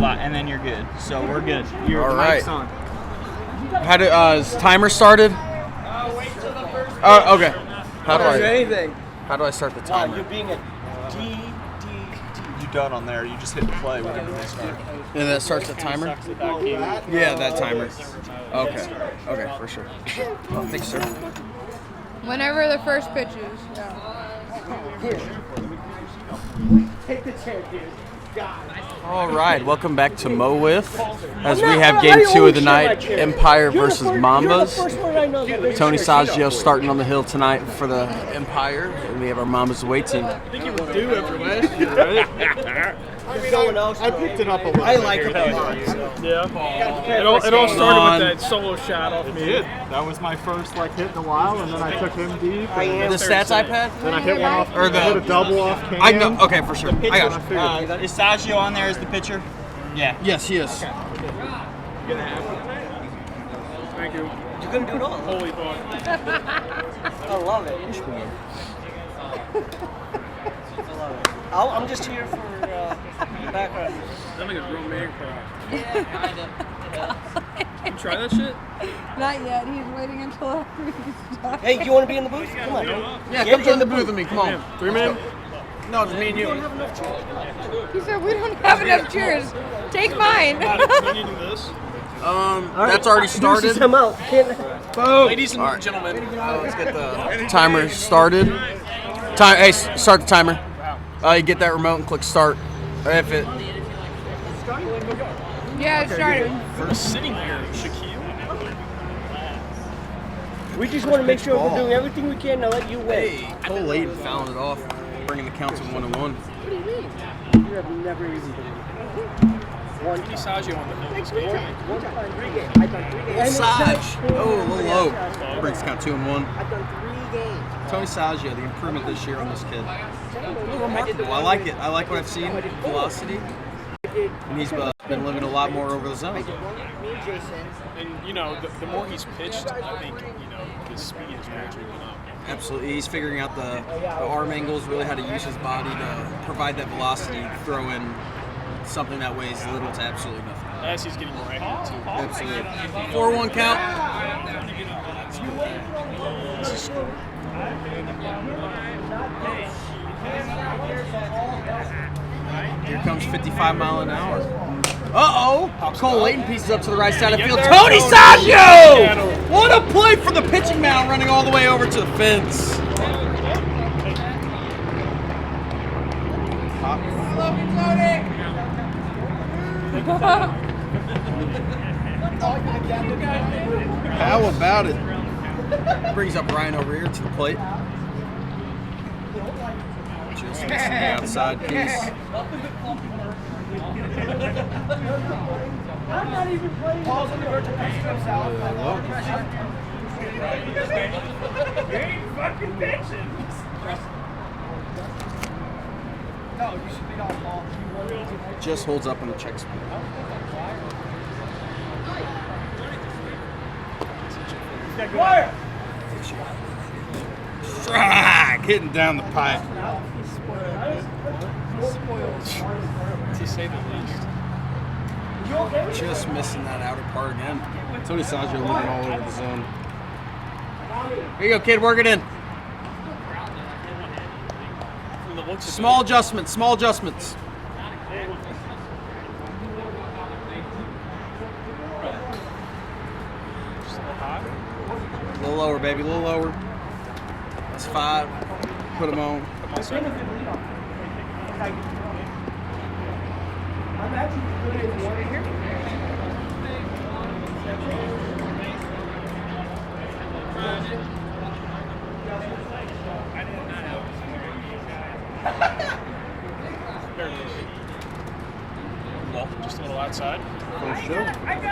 and then you're good. So we're good. You're all right. mic's on. How do is timer started? Wait till the first. Oh, okay. How do I start the timer? You're being a D. You done on there. You just hit play whenever they start. And that starts the timer? Yeah, that timer. Okay. Okay, for sure. Oh, thanks, sir. Whenever the first pitch is. Here. Take the chair, dude. All right, welcome back to Mo WIFF as we have game 2 of the night, Empire versus Mambas. Tony Saggio starting on the hill tonight for the Empire, and we have our Mambas away team. I think you were due after last year, right? I picked it up a little. I like it. Yeah. It all started with that solo shot off me. It did. That was my first hit in a while, and then I took him deep. The stats iPad? Then I hit one off, or hit a double off can. I know. Okay, for sure. I got it. Is Saggio on there as the pitcher? Yeah. Yes, he is. Thank you. You're gonna do it all. Holy fuck. I love it. I'm just here for background. That nigga's real man cry. You try that shit? Not yet. He's waiting until after he's done. Hey, you want to be in the booth? Come on. Yeah, come join the booth with me. Come on. 3-man? No, just me and you. He said we don't have enough chairs. Take mine. You need to do this? That's already started. Come out. Ladies and gentlemen. Let's get the timer started. Hey, start the timer. You get that remote and click start. If it. Yeah, it started. For sitting here, Shaquille. We just want to make sure we're doing everything we can to let you win. Hey, Cole Layton fouling it off, bringing the count to 1-1. You have never even been. One Tony Saggio on the hill this game. One time, 3 games. I've done 3 games. Saj. Oh, a little low. Brings the count 2-1. I've done 3 games. Tony Saggio, the improvement this year on this kid. A little remarkable. I like it. I like what I've seen. Velocity. And he's been living a lot more over the zone. Me and Jason. And, you know, the more he's pitched, I think, you know, his speed is gradually going up. Absolutely. He's figuring out the arm angles, really how to use his body to provide that velocity, throw in something that weighs little to absolutely nothing. As he's getting more accurate, too. Absolutely. 4-1 count. Here comes 55 mile an hour. Uh-oh! Cole Layton pieces up to the right side of the field. Tony Saggio! What a play for the pitching mound, running all the way over to the fence. How about it? Brings up Ryan over here to the plate. Just missing the outside piece. I'm not even playing. Paul's on the verge of pitching himself. You ain't fucking pitching. No, you should be on ball. Just holds up on the check spot. Wire! Strike! Hitting down the pipe. To say the least. Just missing that outer part again. Tony Saggio living all over the zone. Here you go, kid. Work it in. Small adjustments. Small adjustments. A little lower, baby. A little lower. That's 5. Put them on. I'm actually good at one here. Well, just a little outside. For sure. I've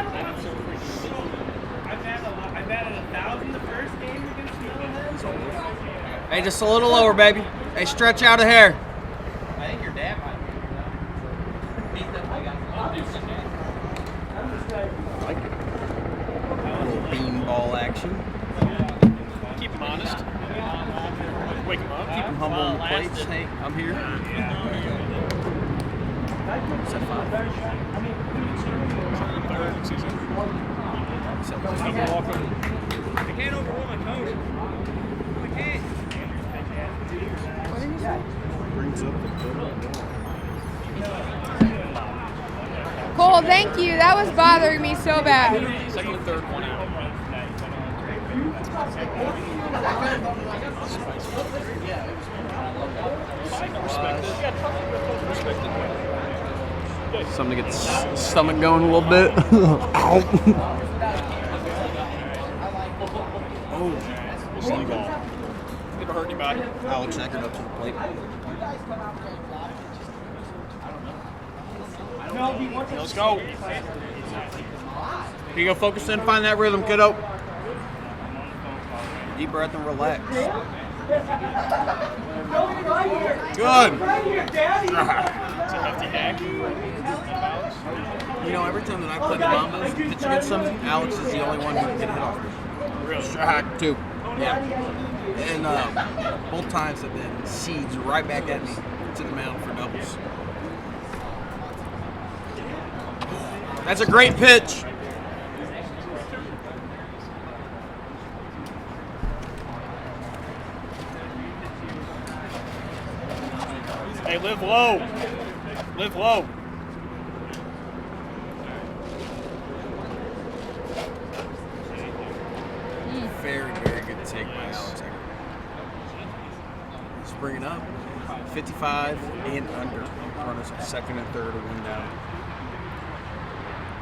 batted 1,000 the first game against you. Hey, just a little lower, baby. Hey, stretch out of hair. I think your dad might. I like it. A little beanball action. Keep him honest. Wake him up. Keep him humble on the plates. Hey, I'm here. Set 5. Well, thank you. That was bothering me so bad. Second and third, 1 out. Something to get the stomach going a little bit. Ow. Slug ball. Never hurt anybody. Alex Eckert up to the plate. Let's go. Here you go, focus in, find that rhythm, kiddo. Deep breath and relax. Good. It's a hefty hack. You know, every time that I play the Mambas, pitch against them, Alex is the only one who can get hit off. Really? Strike 2. Yeah. And both times have been seeds right back at me to the mound for doubles. That's a great pitch. Hey, live low. Live low. Very, very good take by Alex Eckert. Let's bring it up. 55 and under. Runners at second and third, or 1 down.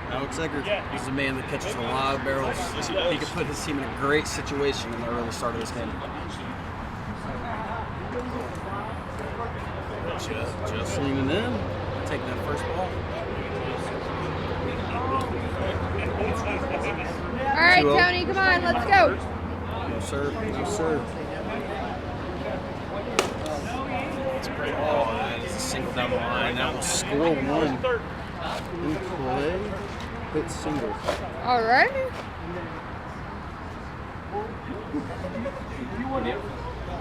Alex Eckert is a man that catches a lot of barrels. He could put his team in a great situation in the early start of this game. Just leaning in, taking that first ball. All right, 2-0. Tony, come on, let's go. No sir, no sir. It's a great Oh, ball. that is a single down the line. That will score 1. In play, hit single. All right.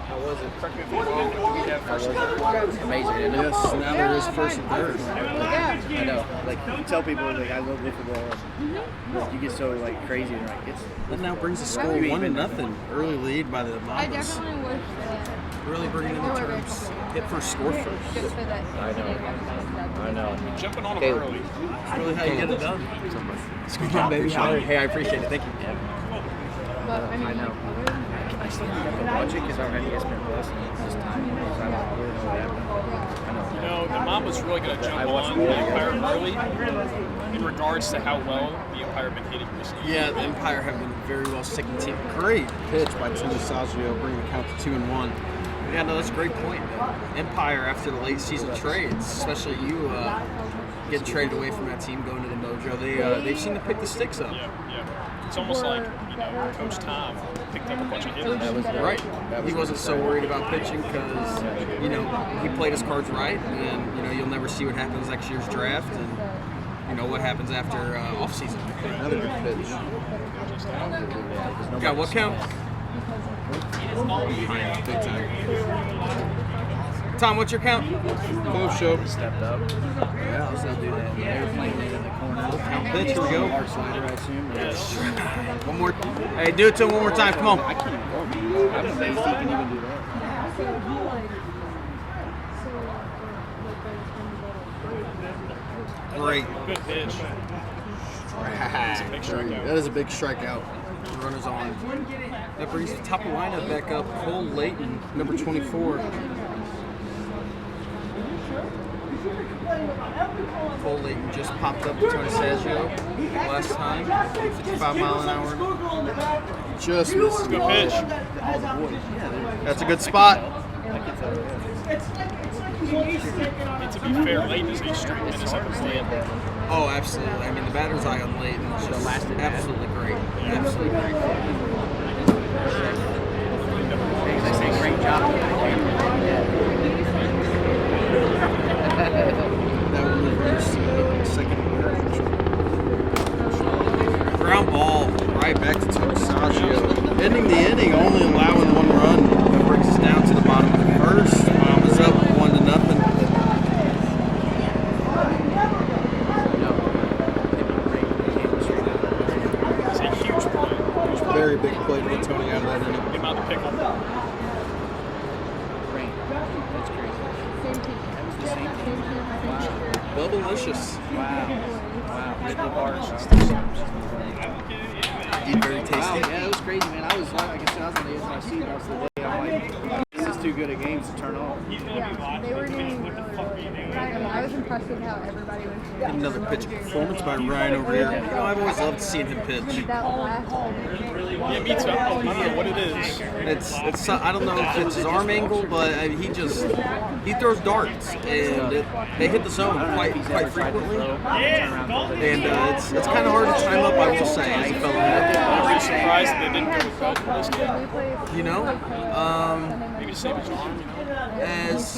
How was it? Amazing, isn't it? Yes, now there is first and third. Yeah. I know. Like, you tell people, like, I love wiffle ball. You get so, like, crazy and, like, it's... That now brings the score 1-0. Early lead by the I Mambas. definitely wish that. Really bringing in the terms. Hit first, score first. Just for that. I know. Jumping on him Caleb. early. That's really how you get it done. Good job, baby. Hey, I appreciate it. Thank you. But, I mean, I know. I still have to watch it because I don't have ESPN Plus and it's just time. So I don't really know what happened. I know. You know, the Mambas really going to jump on the Empire early in regards to how well the Empire have been hitting recently. Yeah, the Empire have been a very well sticking team. Great pitch by Tony Saggio, bringing the count to 2-1. Yeah, no, that's a great point. Empire, after the late season trades, especially you getting traded away from that team, going to the Mojo, they've seemed to pick the sticks up. Yeah. It's almost like, you know, Coach Tom picked up a bunch of hitters. Right. He wasn't so worried about pitching because, you know, he played his cards right, and, you know, you'll never see what happens next year's draft, and, you know, what happens after off-season. Another good pitch. Got what count? Big time. Tom, what's your count? Close show. Stepped up. Yeah, let's not do that. They were playing late in the corner. Count pitch, here we go. Hard slider, I assume. One more. Hey, do it to him one more time. Come on. I can't even go. I'm amazed he can even do that. Great. Good pitch. It's a big strikeout. That is a big strikeout. The runner's on. That brings the top of the lineup back up. Cole Layton, number 24. Cole Layton just popped up to Tony Saggio last time. 55 mile an hour. Just missed. Good pitch. That's a good spot. And to be fair, Layton is a straight minutes up his layup. Oh, absolutely. I mean, the batter's eye on Layton is just absolutely great. Absolutely great. I say great job. That will reverse second ground ball right back to Tony Saggio. Ending the inning, only allowing 1 run. That brings us down to the bottom of the first. Mambas up 1-0. It's a huge play. Very big play to get Tony out of that inning. Get him out of the pickle. That's crazy. the same team. Wow. Bubblicious. Wow. Wiffle bars. Very tasty. Wow, yeah, it was crazy, man. I was like I said, I was on the edge of my seat most of the day. I'm like, this is too good a game to turn off. Yeah, they were doing really, really good. I was impressed with how everybody was doing. Another pitch performance by Ryan over here. You know, I've always loved seeing him pitch. That last Yeah, me too. I don't know what it is. It's I don't know if it's his arm angle, but I mean, he throws darts and they hit the zone quite frequently. And it's kind of hard to time up, I will say, as a fellow hitter. I'm really surprised they didn't go with both of this game. You know, Maybe to save his arm, you know? as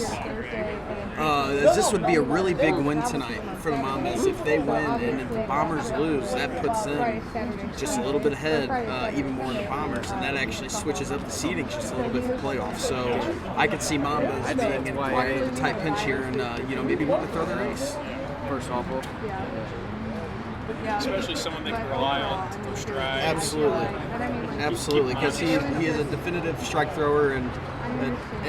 this would be a really big win tonight for the Mambas. If they win and if the Bombers lose, that puts them just a little bit ahead, even more in the Bombers, and that actually switches up the seeding just a little bit for playoffs. So I could see Mambas being in quite a tight pinch here, and you know, maybe want to throw their ace. First awful. Especially someone they can rely on to throw strikes. Absolutely, because he is a definitive strike thrower, and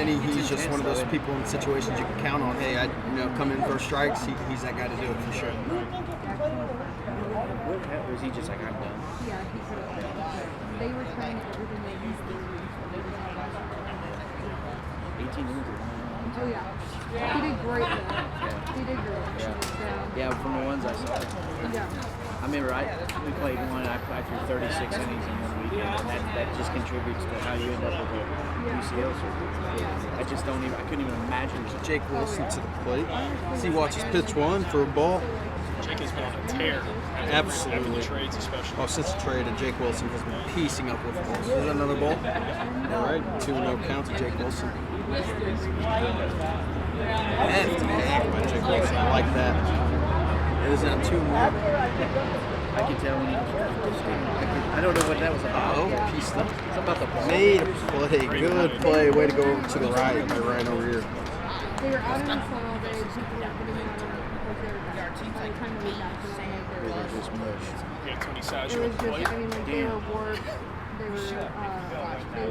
he's just one of those people in situations you can count on. Hey, I come in for strikes. He's that guy to do it for sure. Or is he just like, I'm done? Yeah, he could have. They were trying everything they used to. 18 innings. Oh, yeah. He did great, though. He did great. Yeah, from the ones I saw. Yeah. I remember we played one, I threw 36 innings in one weekend, and that just contributes to how you end up with a UCL surgery. I just don't even, I couldn't even imagine. Jake Wilson to the plate. As he watches pitch one for a ball. Jake has been on a tear. After the trades, especially. Oh, since the trade, Jake Wilson has been piecing up with balls. Is that another ball? All right, 2-0 count to Jake Wilson. Hefty hack by Jake Wilson. I like that. It is now 2 more. I can tell when he was I don't know what that was about. Oh, pieced up. It's about the ball. Made a play. Good play. Way to go over to the right by Ryan over here. They were out in the sun all day. People were putting out by the time we got to them, They were just mush. We had Tony it Saggio was on the just, plate. I mean, like, they were bored. They were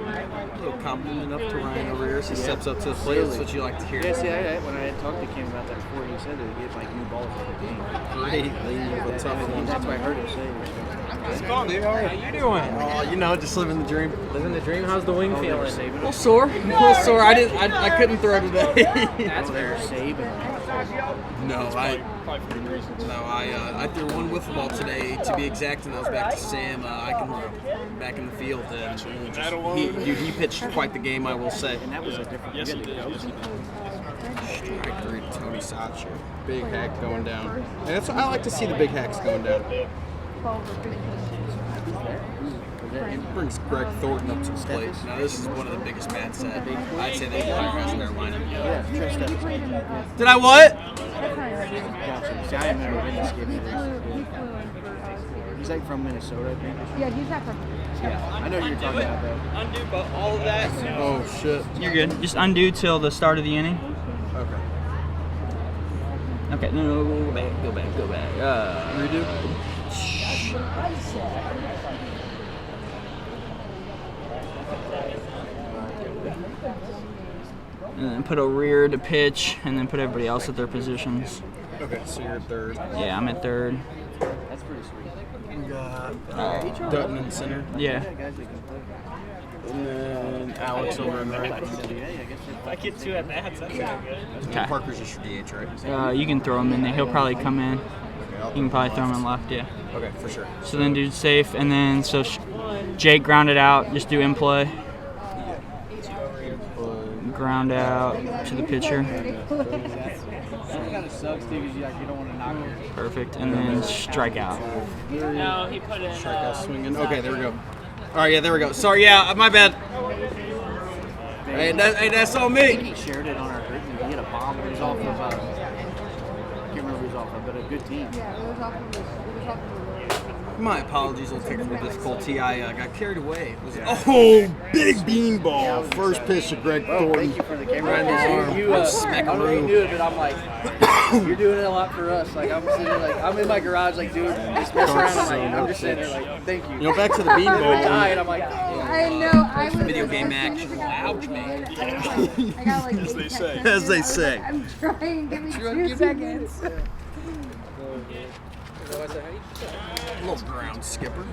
like, A little compliment up to Ryan over here as he steps up to the plate. That's what you like to hear. Yeah, see, when I had talked to Kim about that before, he said that he gets like new balls every game. Great lead with a tough one. That's what I heard him say. How's it going, dude? How are you doing? Oh, you know, just living the dream. Living the dream. How's the wing feeling? A little sore. A little sore. I couldn't throw today. That's fair. Saving. I threw one wiffle ball today, to be exact, and that was back to Sam back in the field. And he pitched quite the game, I will say. And that was a different. Yes, he did. Strike three to Tony Saggio. Big hack going down. And I like to see the big hacks going down. Brings Greg Thornton up to the plate. Now this is one of the biggest bats that I'd say they have in their lineup. Did I what? See, I have never been to skip. He's like from Minnesota, I think. yeah, he's not from. Yeah, I know who you're talking about though. Undo all of that. Oh shit. You're good. Just undo till the start of the inning. Okay. Okay. No, go back. Redo. And then put a rear to pitch, and then put everybody else at their positions. Okay, so you're at third. Yeah, I'm at third. That's pretty sweet. We got Dutton in center. Yeah. And then Alex over in right. I get 2 at bats. That's not good. Okay. Parker's just your DH, right? You can throw him in there. He'll probably come in. You can probably throw him in left, yeah. Okay, for sure. So then do safe, and then Jake grounded out. Just do in play. Ground out to the pitcher. That kind of sucks too, because you don't want to knock it. Perfect, and then strike out. No, he put in. Strikeout swinging. Okay, there we go. All right, yeah, there we go. Sorry, yeah, my bad. Hey, that's on I think me. he shared it on our group. He hit a bomb. It was off of, I can't remember who it was off of, but a good team. Yeah, it was off of the road. My apologies, old technical difficulty. I got carried away. Oh, big beanball. First pitch to Greg Thornton. Thank you for the camera. Right in the arm. You, I already knew it, but I'm like, you're doing it a lot for us. Like I'm sitting there, like I'm in my garage, like doing just messing around. I'm just sitting there, like, thank you. You know, back to the We're beanball. dying. I'm like, I know. I was Video like, game as soon as action. I got the game, I got like As they 8 say. text As they messages. I was say. like, I'm trying. Give me 2 seconds. Little ground skipper.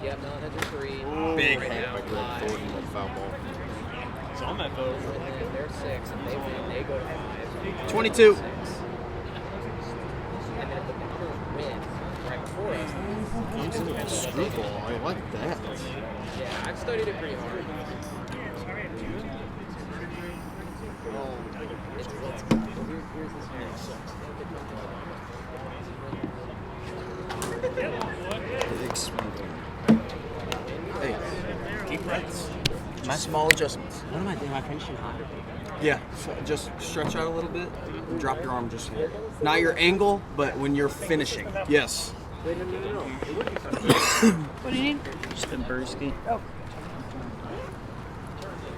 yeah, no, that's a 3. Big Greg Thornton on foul ball. It's on that though. They're 6, and they win. They go to 5. 22. And then if the Bombers win right before us, Screwball. I like that. yeah, I've studied it pretty hard. Here's this Big swing. Hey, deep breaths. Small adjustments. What am I doing? Am I finishing hot? Yeah, so just stretch out a little bit. And drop your arm just here. Not your angle, but when you're finishing. Yes. What do you need? Just a brewski.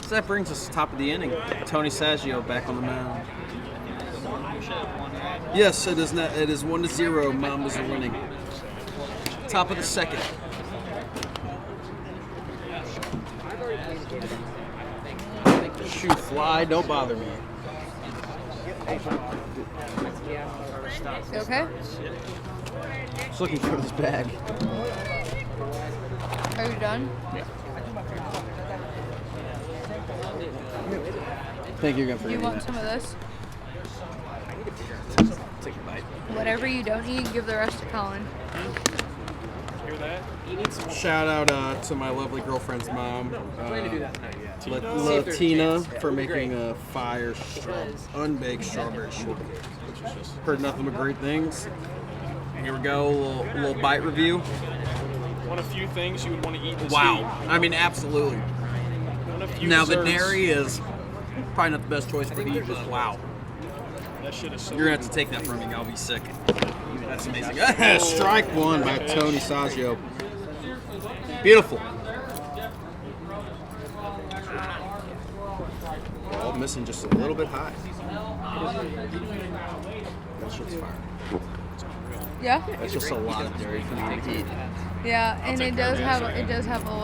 So that brings us to the top of the inning. Tony Saggio back on the mound. Yes, it is not. It is 1-0. Mambas are winning. Top of the second. Shoot, fly, don't bother me. You okay? Just looking for this bag. Are you done? Thank you again for You eating want that. some of this? Take a bite. Whatever you don't eat, give the rest to Colin. Hear that? Shout out to my lovely girlfriend's mom, Latina, for making a fire unbaked strawberry shortcake. Heard nothing but great things. Here we go, a little bite review. One of few things you would want to eat this Wow, week. I mean absolutely. One of few Now the desserts. dairy is probably not the best choice for heat, but wow. That shit is so You're gonna have to take that from me, I'll be sick. That's amazing. Strike one by Tony Saggio. Beautiful. Oh, missing just a little bit high. That shit's fire. Yeah? That's just a lot of dairy for me to eat. Yeah, and it does have a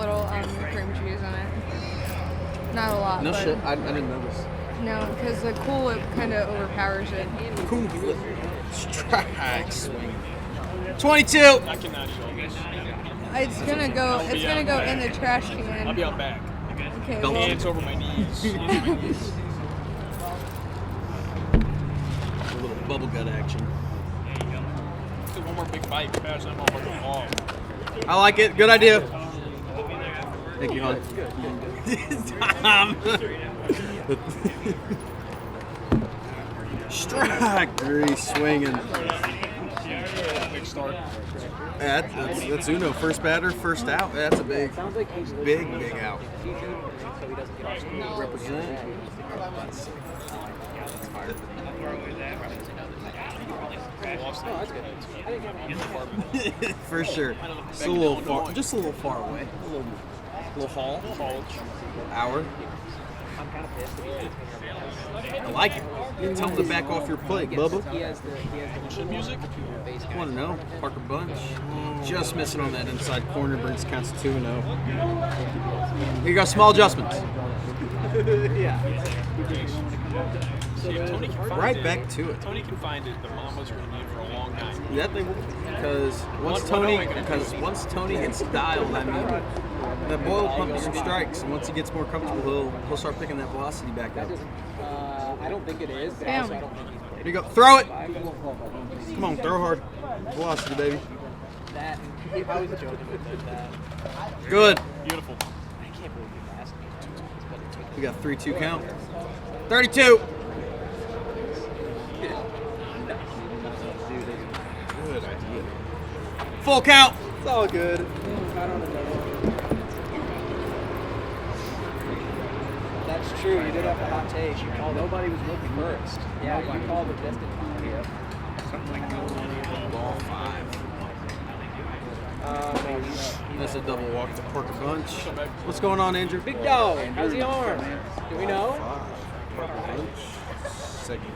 little cream cheese in it. Not a lot. No but shit, I didn't notice. No, because the cool it kind of overpowers it. Cool. Strike swing. 22. I cannot eat all this. It's gonna go. It's gonna go in the trash can. I'll be out back. Okay. Don't Well, Hands over my knees. A little bubble gut action. Do one more big bite. Pass that motherfucker off. I like it. Good idea. Thank you, hon. Tom. Strike three, swinging. Big start. That's Uno. First batter, first out. That's a big out. Represent. For sure. Just a little far away. A little haul. Hour. I like it. Tell him to back off your plate, Bubba. Chin music? I want to know. Parker Bunch. Just missing on that inside corner. Brings counts 2-0. Here you go. Small adjustments. See, if Tony can find Right it, back to it. Tony can find it. The Mambas are going to need for a long time. That they will. Because once Tony gets dialed, I mean, that boy will pump you some strikes, and once he gets more comfortable, he'll start picking that velocity back up. I don't think it is. But Damn. also I don't think Here you go. Throw it. Come on, throw hard. Velocity, baby. that. I was joking with that. Good. Beautiful. I can't believe you asked me. We got 3-2 count. 32. Good idea. Full count. It's all good. That's true. You did have a hot take. You called nobody was looking first. Yeah, you called the distant yeah. Something like that. Ball 5. That's a double walk to Porker Bunch. What's going on, Andrew? Big dog. How's the arm? Do we know? 5. Porker Bunch. Second.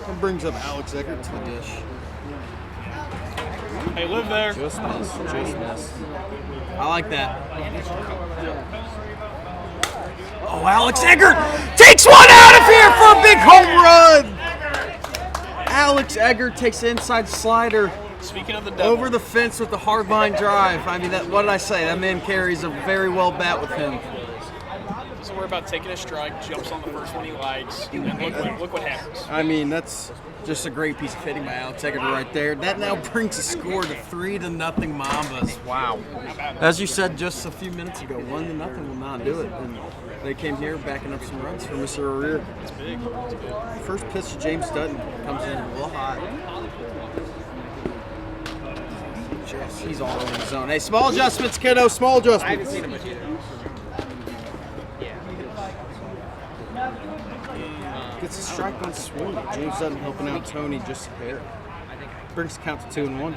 That brings up Alex Eckert to the dish. Hey, live there. Just miss. I like that. Oh, Alex Eggert takes one out of here for a big home run. Alex Eggert takes the inside slider Speaking of the devil. over the fence with the hard line drive. I mean, what did I say? That man carries a very well bat with him. Doesn't worry about taking a strike, jumps on the first one he likes, and look what happens. I mean, that's just a great piece of hitting by Alex Eggert right there. That now brings the score to 3-0 Mambas. Wow. As you said just a few minutes ago, 1-0 will not do it. And they came here backing up some runs for Mr. O'Rear. It's big. First pitch to James Dutton comes in a little hot. He's all over the zone. Hey, small adjustments, kiddo. Small adjustments. I haven't seen him yet. Gets a strike on swing. James Dutton helping out Tony just a hair. Brings the count to 2-1.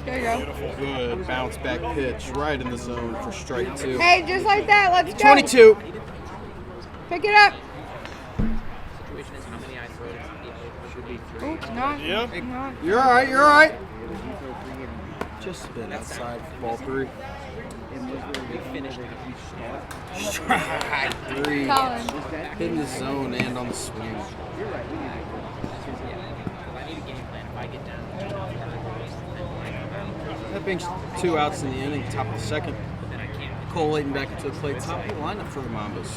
There you go. Good bounce back pitch right in the zone for strike 2. Hey, just like that. Let's go. 22. Pick it up. Situation is how many I throw should be 3. Ooh, not. Yeah. Not. You're all right. You're all right. Just a bit outside for ball 3. Strike 3. Colin. Hitting the zone and on the swing. That brings 2 outs in the inning, top of the second. Cole Layton back into the plate, top of the lineup for the Mambas.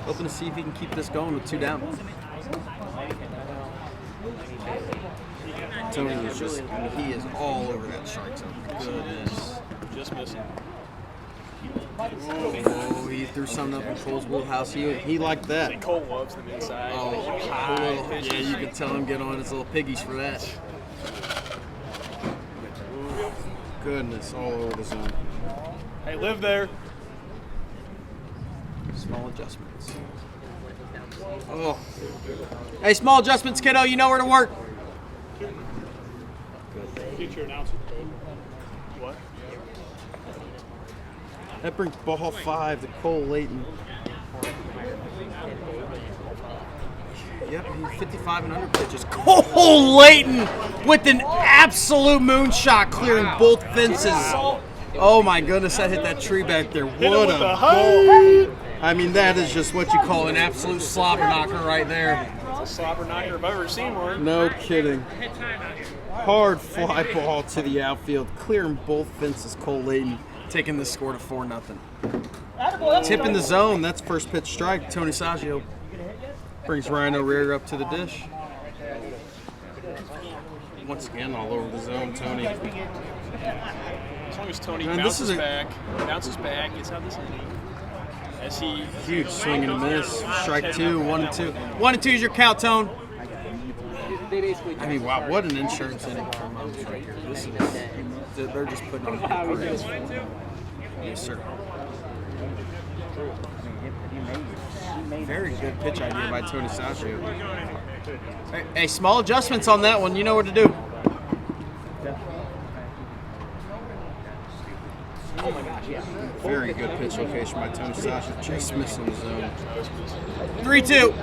Hoping to see if he can keep this going with 2 down. Tony is just, he is all over that strike zone. Goodness. Just missing. Oh, he threw something up in Cole's wheelhouse. He liked that. Cole loves them inside. Oh, High yeah, you can tell him get on his little piggies for that. Goodness, all over the zone. Hey, live there. Small adjustments. Oh. Hey, small adjustments, kiddo. You know where to work. Future announcer. What? That brings ball 5 to Cole Layton. Yep, he's 55 and under pitches. Cole Layton with an absolute moonshot clearing both fences. Oh my goodness, that hit that tree back there. What a goal. I mean, that is just what you call an absolute slobber knocker right there. It's a slobber knocker if I've ever seen one. No kidding. Hard fly ball to the outfield, clearing both fences. Cole Layton taking the score to 4-0. Tip in the zone, that's first pitch strike. Tony Saggio brings Ryan O'Rear up to the dish. Once again, all over the zone, Tony. As long as Tony And bounces back, gets out this inning. As he huge swing and a miss. Strike 2, 1-2. 1-2 is your count, Tone. I mean, wow, what an insurance inning for Mambas right here. This is, they're just putting on parades. Yes, sir. Very good pitch idea by Tony Saggio. Hey, small adjustments on that one. You know what to do. Very good pitch location by Tony Saggio. Just missing the zone. 3-2.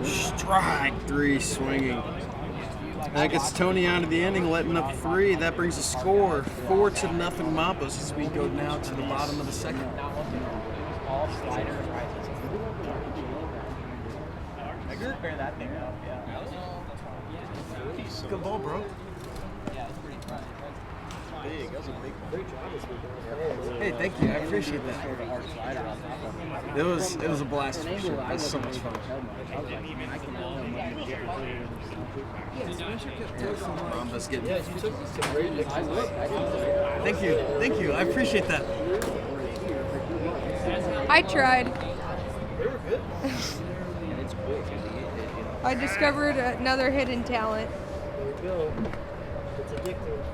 Strike 3 swinging. That gets Tony out of the inning, letting up 3. That brings the score 4-0 Mambas as we go now to the bottom of the second. Good ball, bro. Hey, thank you. I appreciate that. It was a blast for sure. It was so much fun. Mambas getting. Thank you. I appreciate that. I tried. I discovered another hidden talent.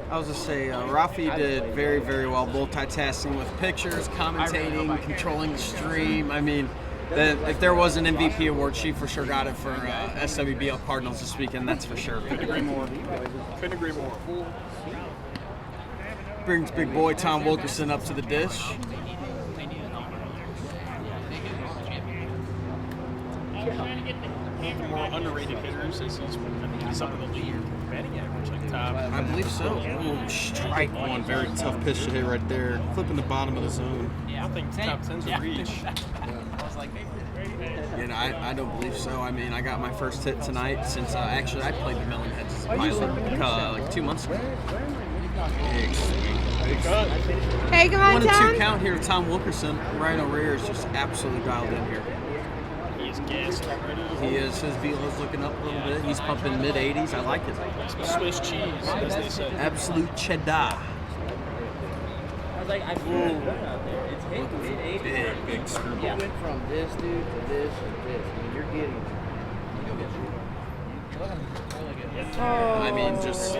I was just say, Rafi did very, very well multitasking with pictures, commentating, controlling the stream. I mean, if there was an MVP award, she for sure got it for SWBL Cardinals this weekend. That's for sure. Couldn't agree more. Couldn't agree more. Brings big boy Tom Wilkerson up to the dish. One of the more underrated hitters is he's up in the league batting average, like top. I believe so. Ooh, strike one. Very tough pitch to hit right there. Flipping the bottom of the zone. I think top 10's a reach. And I don't believe so. I mean, I got my first hit tonight since actually I played the Melonheads as a pilot like 2 months ago. Hey, come on, 1-2 count here. Tom Wilkerson. Ryan O'Rear is just absolutely dialed in here. He is gassed already. He is. His velo's looking up a little bit. He's pumping mid-80s. I like it. Swiss cheese, as they said. Absolute cheddar. I was like, I feel it good out there. It's hitting Big screwball. You went from this dude to this and this. I mean, you're getting. I mean, just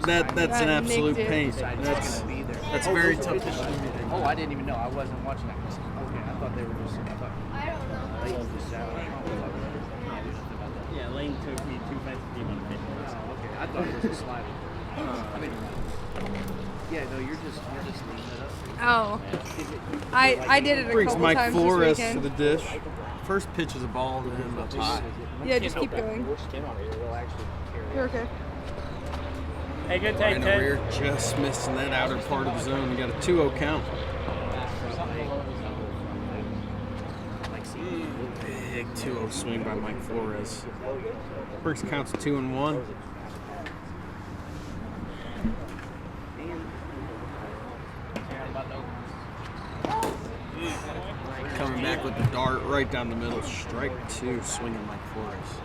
that's an absolute pain. That's very tough to do. Oh, I didn't even know. I wasn't watching that. Okay, I thought they were just. Lane just out. Yeah, Lane took me too fast to be on the pitch. Oh, okay. I thought it was a slider. I mean, yeah, no, you're just leaving it up. Oh. I did it a Brings couple Mike times Flores this to weekend. the dish. First pitch is a ball to him up high. Yeah, just keep going. You're okay. Hey, good take, Ryan Ted. O'Rear just missing that outer part of the zone. We got a 2-0 count. Big 2-0 swing by Mike Flores. Brings counts 2-1. Coming back with the dart right down the middle. Strike 2, swinging Mike Flores.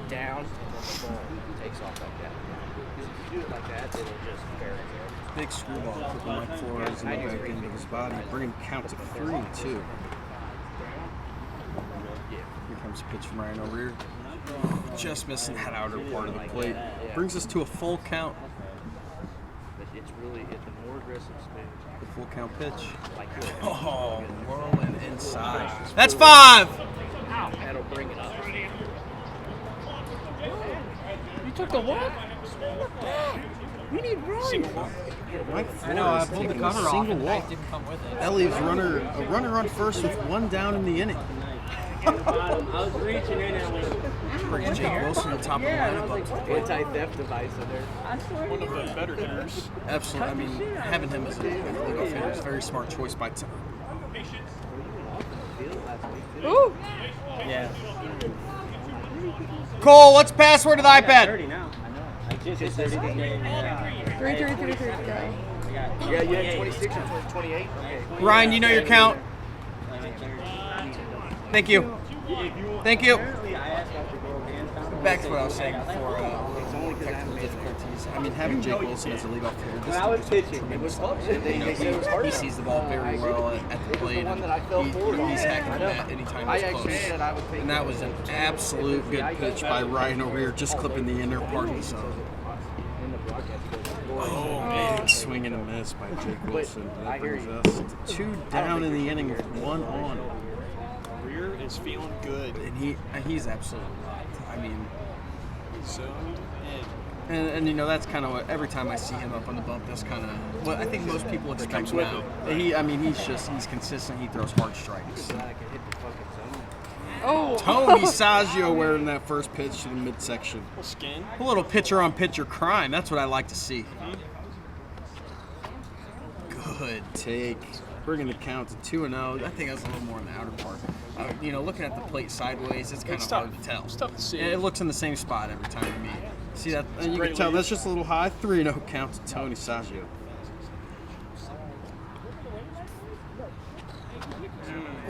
Down, and then the ball takes off like that. Because if you do it like that, it'll just bury it. Big screwball putting Mike Flores in the back end of his body, bringing count to 3-2. Here comes a pitch from Ryan O'Rear. Just missing that outer part of the plate. Brings us to a full count. But it's a more aggressive spin. The full count pitch. Like Oh, whirling inside. That's 5! that'll bring it up. You took the walk? We need runs. Mike I know, I Flores pulled the taking a cover off single and the walk. bag didn't come with it. That leaves a runner on first with 1 down in the inning. I was reaching in and I went, Brings Jake Wilson on top of the lineup up to the plate. Anti-theft device in there. I swear. One of the better hitters. Absolutely. I mean, having him as a leadoff hitter is a very smart choice by Tom. Ooh. Yeah. Cole, what's the password to the iPad? 30 now. I know. I just hit 30 this game. Yeah. 3, go. Yeah, you had 26 or 28? Okay. Ryan, you know your count. Thank you. Thank you. Back to what I was saying before. Technical difficulties. I mean, having Jake Wilson as a leadoff hitter, this was is pitching. tremendous. They He sees the ball very well at the plate. And he's hacking the bat anytime I it's actually close. said I would take And that was an absolute good pitch by Ryan O'Rear, just clipping the inner part of the zone. Oh, big swing and a miss by Jake Wilson. That brings us to 2 down in the inning with 1 on. Rear is feeling good. And he's absolutely locked. I mean, He's zoned in. and you know, that's kind of what, every time I see him up on the bump, that's kind of what I think most people expect now. He's consistent. He throws hard strikes. Oh. Tony Saggio wearing that first pitch to the midsection. Skin. A little pitcher-on-pitcher crime. That's what I like to see. Good take. Bringing the count to 2-0. I think that's a little more in the outer part. Looking at the plate sideways, it's kind of hard to tell. It's tough to see. It looks in the same spot every time to me. See that? And you great can tell lead. that's just a little high. 3-0 count to Tony Saggio.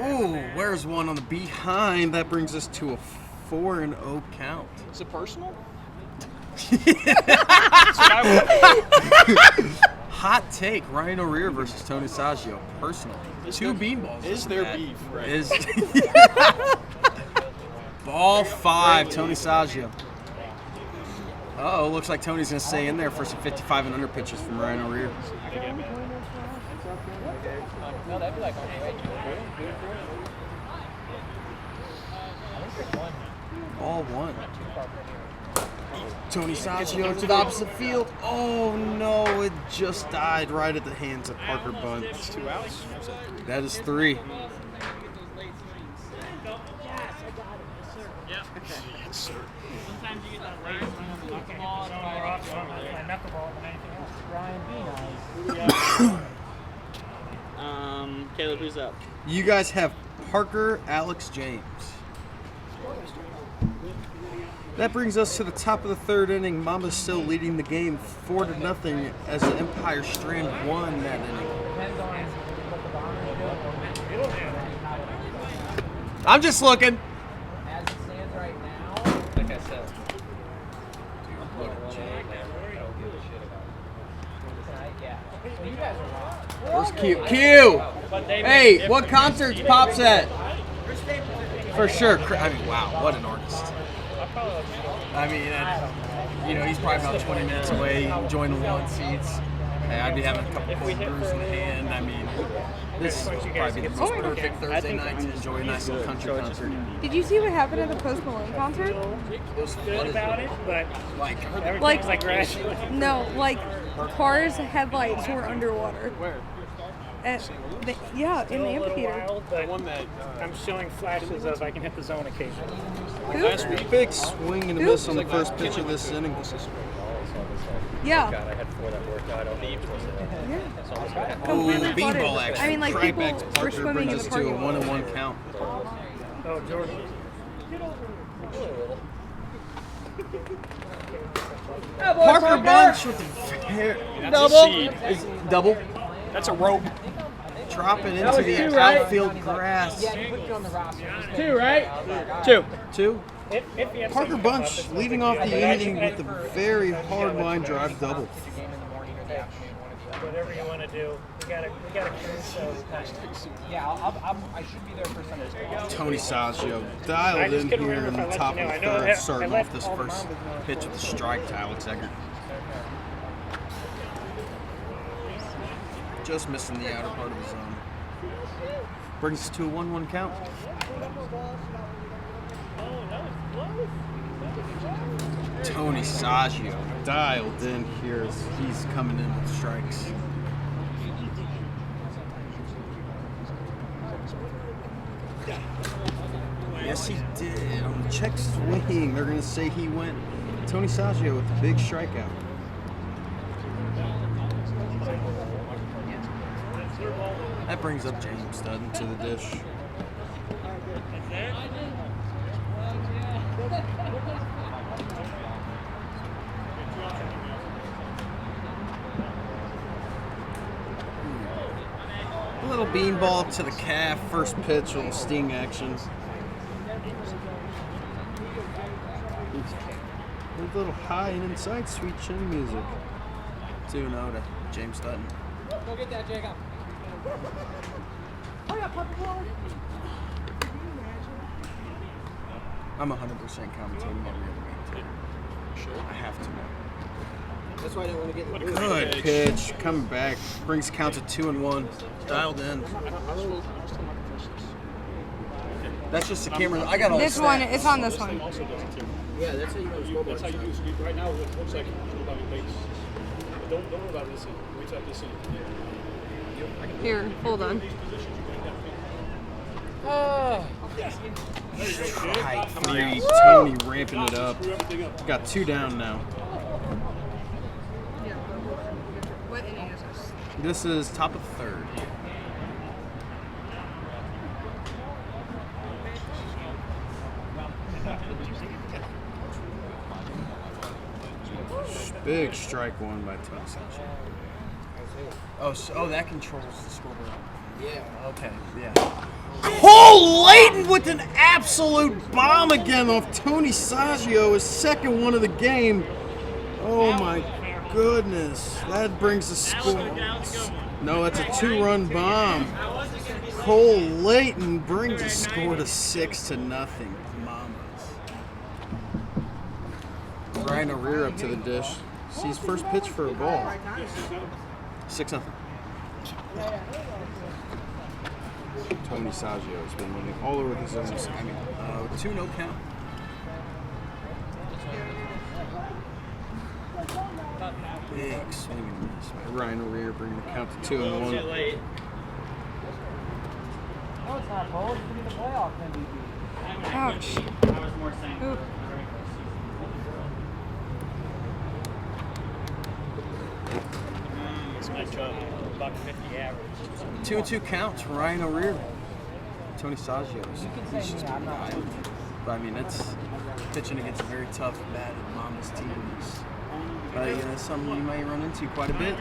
Ooh, where's one on the behind? That brings us to a 4-0 count. Is it personal? That's what I would. Hot take: Ryan O'Rear versus Tony Saggio. Personal. Two beanballs. Is there beef? Right. Is ball 5, Tony Saggio. Uh-oh, looks like Tony's going to stay in there for some 55 and under pitches from Ryan O'Rear. No, that'd be like Ball 1. Tony Saggio to the opposite field. Oh no, it just died right at the hands of Parker Bunt. It's 2 outs. That is 3. Yes, sir. Sometimes you get that late one, knock the ball, and I knock the ball than anything else. Caleb, who's up? You guys have Parker, Alex, James. That brings us to the top of the 3rd inning. Mambas still leading the game 4-0 as the Empire Strand won that inning. I'm just looking. As it stands right now, like I said, well, you guys are wrong. Where's Q? Q! Hey, what concerts Pop's at? For sure. I mean, wow, what an artist. I mean, he's probably about 20 minutes away, enjoying the lawn seats. Hey, I'd be having a couple cold brews in the hand. I mean, this would probably be the most perfect Thursday night to enjoy a nice little country concert. Did you see what happened at the Post Malone concert? Good about it, but Like, like no, like cars' headlights were underwater. Where? Yeah, in the amphitheater. But I'm showing flashes of I can hit the zone occasionally. Who? Big swing and a miss on the first pitch of this inning. Yeah. I had 4 that worked out. Yeah. Ooh, Completely beanball flooded. action. I mean, like Right people back to were Parker swimming brings in us the to a parking lot. 1-1 count. Oh, Jordan. Parker Bunch with the double. That's a rope. Dropping into the outfield grass. 2, right? 2. Parker Bunch leading off the inning with a very hard line drive double. Whatever you want to do, we gotta cruise. So I should be there for Sunday. Tony Saggio dialed in here in the top of the 3rd, starting off this first pitch with a strike to Alex Eggert. Just missing the outer part of the zone. Brings us to a 1-1 count. Tony Saggio dialed in here as he's coming in with strikes. Yes, he did. On the check swing, they're going to say he went. Tony Saggio with the big strikeout. That brings up James Dutton to the dish. A little beanball to the calf, first pitch, a little sting action. A little high and inside sweet chin music. 2-0 to James Dutton. Go get that, Jacob. I'm 100% commentating every other game. I have to. That's why I don't want to get the Good pitch, coming back, brings count to 2-1. Dialed in. That's just the camera. I got all This set. one, it's on this one. Yeah, that's how you know scoreboard. That's how you use it. Right now, it looks like nobody makes. Don't worry about this. Wait till this in. Here, hold on. Strike 3. Tony ramping it up. Got 2 down now. What inning is this? This is top of the 3rd. Big strike 1 by Tony Saggio. Oh, that controls the scoreboard. Yeah. Okay, yeah. Cole Layton with an absolute bomb again off Tony Saggio, his second one of the game. Oh my goodness. That brings the score. No, that's a 2-run bomb. Cole Layton brings the score to 6-0. Mambas. Ryan O'Rear up to the dish. Sees first pitch for a ball. 6-0. Tony Saggio has been winning all over the zone. 2-0 count. Big swing and miss by Ryan O'Rear, bringing the count to 2-1. Oh, it's not bold. It could be the playoff MVP. Ouch. Oop. It's my job. $1.50 average. 2-2 counts. Ryan O'Rear. Tony Saggio. He's just been wild. But I mean, that's pitching against a very tough, bad Mambas team. That's something you might run into quite a bit.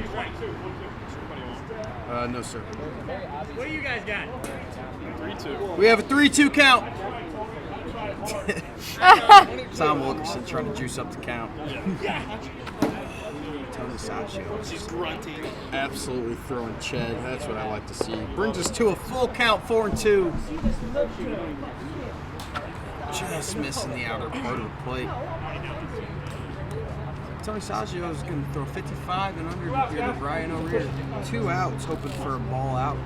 No, sir. What do you guys got? 3-2. We have a 3-2 count. Tom Wilkerson trying to juice up the count. Tony Saggio. She's grunting. Absolutely throwing Ched. That's what I like to see. Brings us to a full count, 4-2. Just missing the outer part of the plate. Tony Saggio is going to throw 55 and under here to Ryan O'Rear. 2 outs, hoping for a ball out.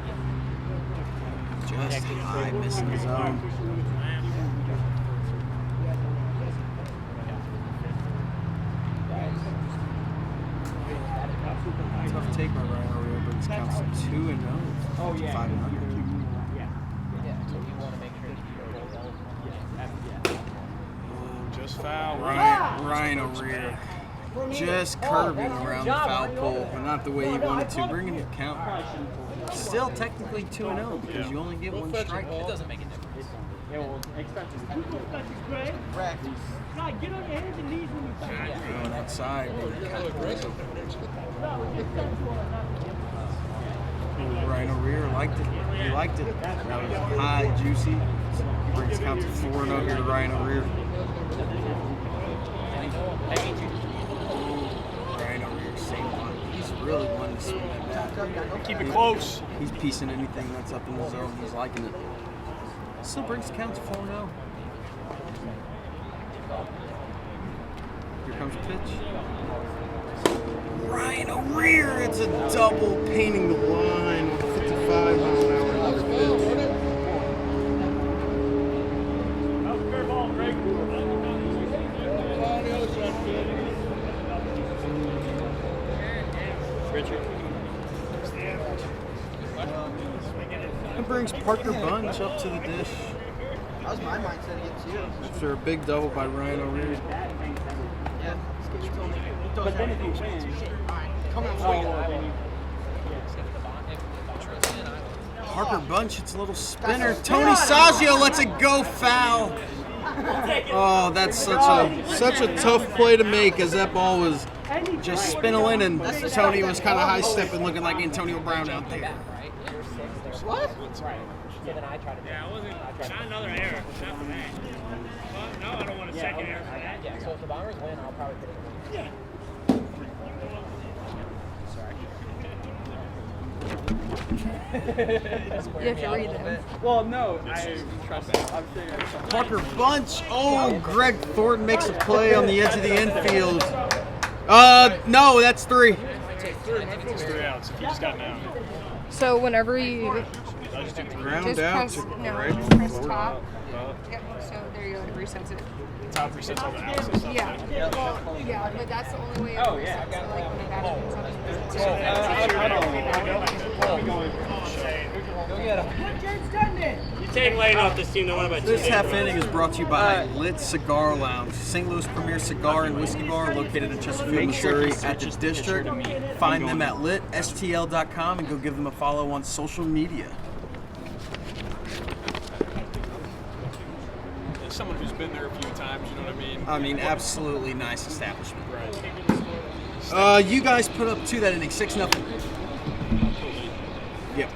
Just high, missing the zone. Tough take by Ryan O'Rear, but it counts to 2-0. 5 and under. Just foul. Ryan O'Rear. Just curving around the foul pole, but not the way he wanted to. Bringing the count. Still technically 2-0 because you only get 1 strike. It doesn't make a difference. God, get on your hands and knees when you back. Going outside. Ryan O'Rear liked it. He liked it. That was high, juicy. He brings count to 4-0 here to Ryan O'Rear. Ryan O'Rear, same one. He's really wanting to swing that bat. Keep it close. He's piecing anything that's up in the zone. He's liking it. Still brings the count to 4-0. Here comes the pitch. Ryan O'Rear, it's a double painting the line with 55 miles an hour under pitch. That brings Parker Bunch up to the dish. That was my mindset against you. After a big double by Ryan O'Rear. Yeah. But then if you win, come on, swing it. Parker Bunch, it's a little spinner. Tony Saggio lets it go foul. Oh, that's such a tough play to make as that ball was just spinning and Tony was kind of high stepping, looking like Antonio Brown out there. What? Yeah, it wasn't. Not another error. Not for that. Well, no, I don't want a second error for that. Yeah, so if the Bombers win, I'll probably put it in. Yeah. You have to read them. Well, no, I trust it. I'm saying Parker Bunch. Oh, Greg Thornton makes a play on the edge of the infield. No, that's 3. It's 3 outs if you just got an out. So whenever you Ground just out press, to no, Greg just press Thornton. top. Yep. So there you go. It resets it. Top resets all the outs and stuff. Yeah. Well, yeah, but that's the only way it resets. So like when a batter comes up and You take Lane off this team. Don't worry about This half inning is brought to you by Lit Cigar Lounge, St. Louis' premier cigar and whiskey bar located in Chesterfield, Missouri at the District. Find them at litstl.com and go give them a follow on social media. As someone who's been there a few times, you know what I mean? I mean, absolutely nice establishment. You guys put up 2 that inning, 6-0. Yep.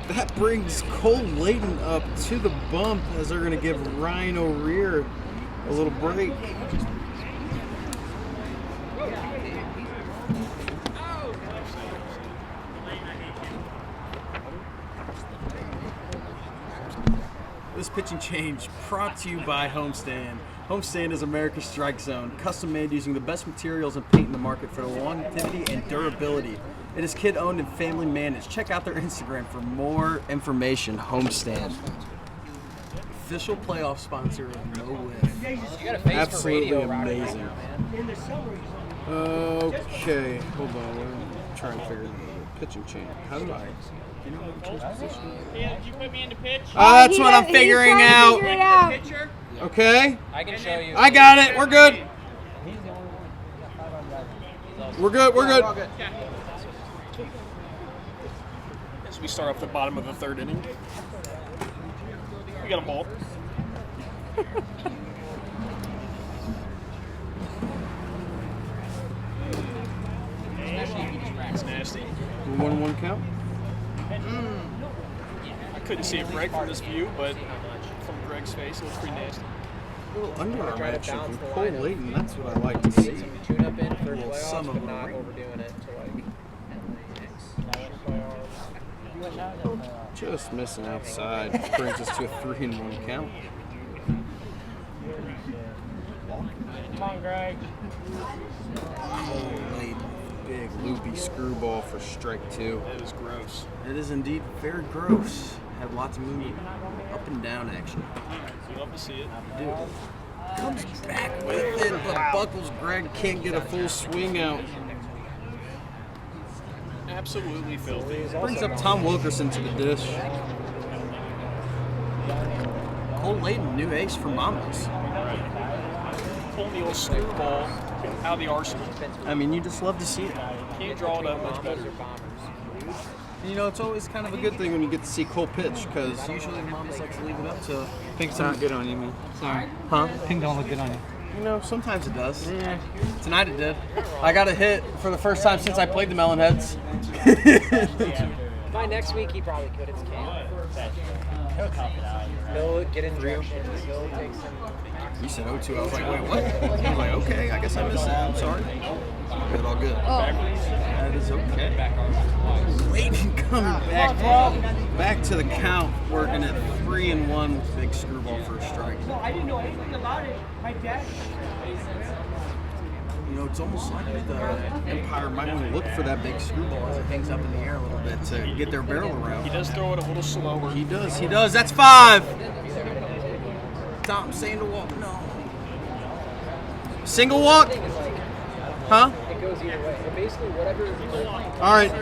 That brings Cole Layton up to the bump as they're going to give Ryan O'Rear a little break. This pitching change brought to you by Homestand. Homestand is America's strike zone, custom made using the best materials and paint in the market for longevity and durability. It is kid-owned and family managed. Check out their Instagram for more information. Homestand. Official playoff sponsor of Mo Wiff. Absolutely amazing. Okay, hold on. I'm trying to figure out the pitching change. How do I? You know how to change position? Yeah, did you put me into pitch? That's what I'm figuring out. Pitcher? Okay. I can show you. I got it. We're good. We're good. We're good. As we start off the bottom of the third inning. We got a ball. It's nasty. 1-1 count. I couldn't see it Greg from this view, but from Greg's face, it looks pretty nasty. A little underarm action from Cole Layton. That's what I like to see. Tune up in for Little playoffs, son of but a not ring. overdoing it to like. Just missing outside. Brings us to a 3-1 count. Come on, Greg. Cole Layton. Big loopy screwball for strike 2. That is gross. It is indeed very gross. Had lots of movement, up and down action. You love to see it. Dude, comes back with it, but buckles. Greg can't get a full swing out. Absolutely filthy. Brings up Tom Wilkerson to the dish. Cole Layton, new ace for Mambas. Pulling the old snoop ball out of the arsenal. I mean, you just love to see it. Can't draw it up much better. You know, it's always kind of a good thing when you get to see Cole pitch, because usually the Mambas like to leave it up to... Pink's not good on you, man. Sorry. Huh? Pink don't look good on you. You know, sometimes it does. Yeah. Tonight it did. I got a hit for the first time since I played the Melonheads. By next week, he probably could. It's camp. He'll get injections. He'll take some. You said 0-2. I was like, wait, what? I was like, okay, I guess I missed that. I'm sorry. Good, all good. That is okay. Layton coming back to the count, working at 3-1 with big screwball for a strike. No, I didn't know anything about it. My dad. You know, it's almost like the Empire might want to look for that big screwball as it hangs up in the air a little bit to get their barrel around. He does throw it a little slower. He does. That's 5. Tom saying to walk. No. Single walk? Huh? It goes either way. But basically, whatever. All right.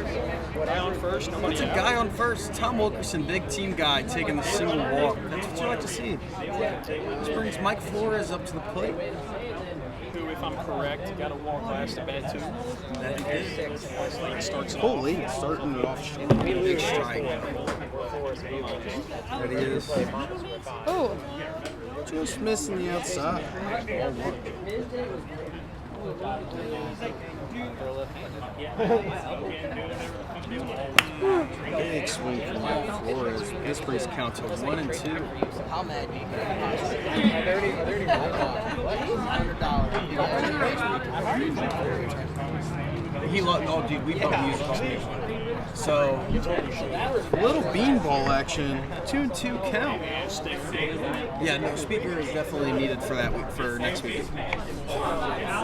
Guy on first, nobody It's a out. guy on first. Tom Wilkerson, big team guy, taking the single walk. That's what you like to see. This brings Mike Flores up to the plate. Who, if I'm correct, got a walk last at bat too. That he did. Layton starts it off. Holy, starting it off strong. Big strike. That he is. Oh. Just missing the outside. Ball 1. Big swing from Mike Flores. This brings count to 1 and 2. How mad you He loved, oh dude, we bought music on me. So, little beanball action, 2-2 count. Yeah, no, speaker is definitely needed for that week, for next week.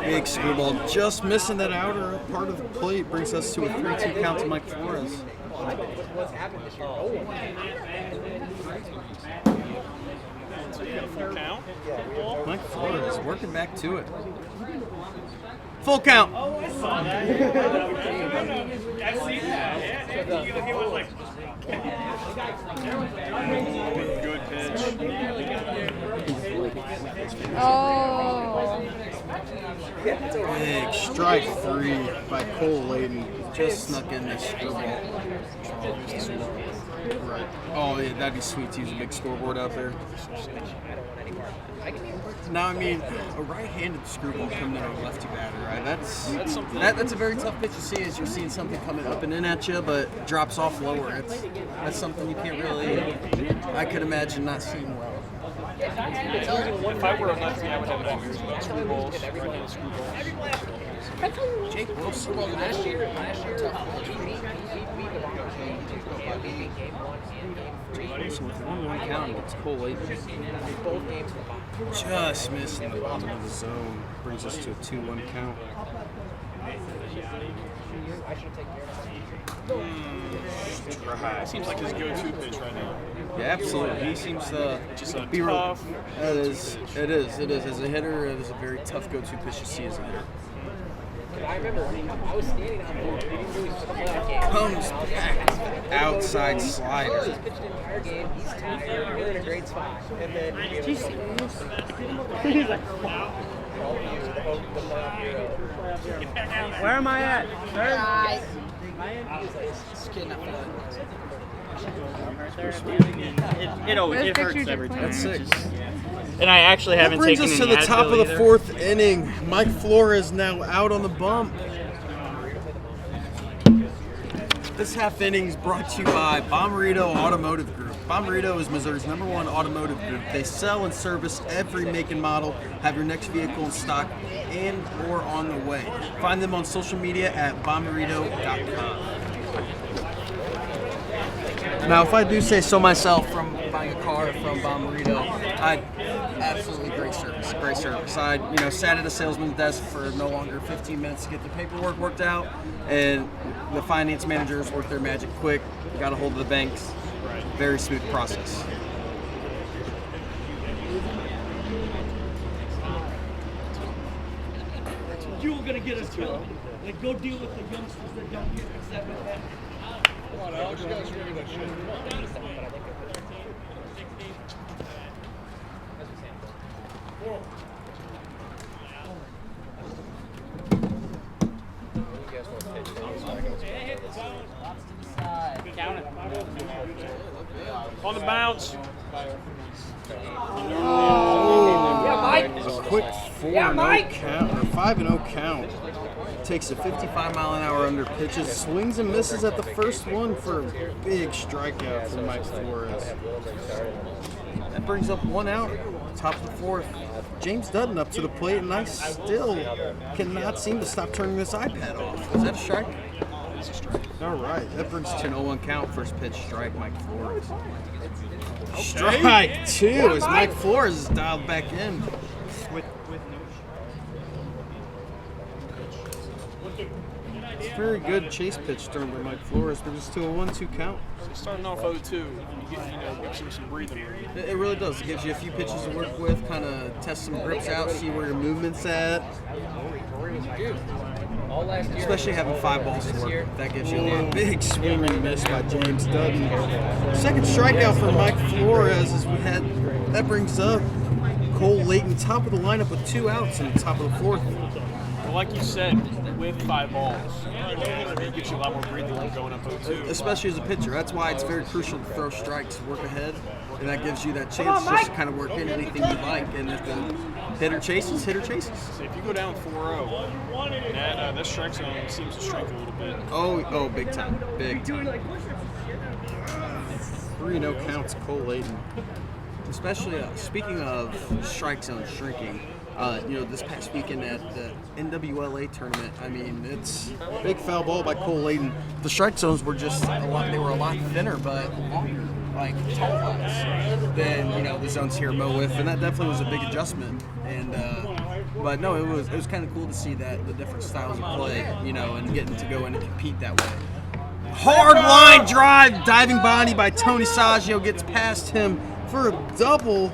Big screwball, just missing that outer part of the plate, brings us to a 3-2 count to Mike Flores. What's happened this year? No one. So you got a full count. Mike Flores working back to it. Full count. I've seen that. Yeah. He was like. Good pitch. Oh. Big strike 3 by Cole Layton. Just snuck in this screwball. Right. Oh, yeah, that'd be sweet to use a big scoreboard out there. Now, I mean, a right-handed screwball coming in on a lefty batter, right? That's a very tough pitch to see as you're seeing something coming up and in at you, but drops off lower. That's something you can't really, I could imagine not seeing well. If I were a lefty, I would have nightmares about screwballs, right-handed screwballs. Jake Wilson last year Wilson with 1-1 count against Cole Layton. Just missing the bottom of the zone. Brings us to a 2-1 count. Seems like his go-to pitch right now. Yeah, absolutely. He seems to Just a be tough. It is. As a hitter, it is a very tough go-to pitch to see as a hitter. I remember I was standing out there. They didn't really put the play game. Comes back, outside slider. He's pitched the entire game. He's tired. We're in a great spot. And then Where am I at? It always hurts every time. That's sick. And I actually haven't That brings taken us to any the top Advil of the either. fourth inning. Mike Flores now out on the bump. This half inning is brought to you by Bommarito Automotive Group. Bommarito is Missouri's #1 automotive group. They sell and service every make and model. Have your next vehicle in stock and or on the way. Find them on social media at bommarito.com. Now, if I do say so myself, from buying a car from Bommarito, absolutely great service. Great service. I, sat at a salesman's desk for no longer 15 minutes to get the paperwork worked out, and the finance managers worked their magic quick. Got a hold of the banks. Very smooth process. You were gonna get us killed. Like, go deal with the youngsters that don't get upset with that. Come on, Alex, you guys are doing that shit. On the bounce. A quick 4-0 count, or 5-0 count. Takes a 55-mile-an-hour under pitches, swings and misses at the first one for a big strikeout from Mike Flores. That brings up 1 out, top of the fourth. James Dutton up to the plate, and I still cannot seem to stop turning this iPad off. Is that a strike? All right, that brings to an 0-1 count. First pitch strike, Mike Flores. Strike 2 as Mike Flores is dialed back in. Very good chase pitch thrown by Mike Flores, but it's to a 1-2 count. Starting off 0-2, you get, gives you some breathing room. It really does. It gives you a few pitches to work with, kind of test some grips out, see where your movement's at. Especially having 5 balls to work with. That gives you a big swing and miss by James Dutton. Second strikeout for Mike Flores as we had. That brings up Cole Layton, top of the lineup with 2 outs in the top of the fourth. Well, like you said, with 5 balls, it gives you a lot more breathing room going up 0-2. Especially as a pitcher. That's why it's very crucial to throw strikes, work ahead, and that gives you that chance just to kind of work in anything you like. And if the hitter chases, hitter chases. So if you go down 4-0, that strike zone seems to shrink a little bit. Oh, big time. Big time. 3-0 counts Cole Layton. Especially, speaking of strike zone shrinking, this past weekend at the NWLA tournament, I mean, it's a big foul ball by Cole Layton. The strike zones were just a lot thinner, but longer, like tall-wise, than, the zones here at MO WIFF, and that definitely was a big adjustment. And, but no, it was kind of cool to see that, the different styles of play, and getting to go in and compete that way. Hard line drive, diving body by Tony Saggio gets past him for a double.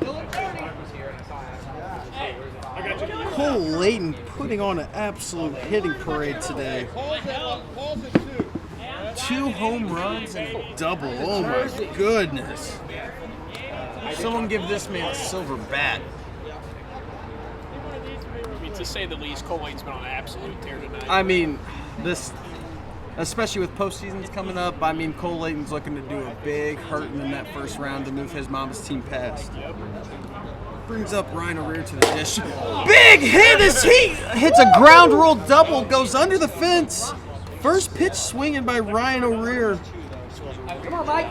Cole Layton putting on an absolute hitting parade today. 2 home runs and a double. Oh my goodness. Someone give this man a silver bat. I mean, to say the least, Cole Layton's been on an absolute tear tonight. I mean, this, especially with postseasons coming up, I mean, Cole Layton's looking to do a big hurting in that first round to move his Mambas team past. Brings up Ryan O'Rear to the dish. Big hit as he hits a ground rule double, goes under the fence. First pitch swinging by Ryan O'Rear. Come on, Mike.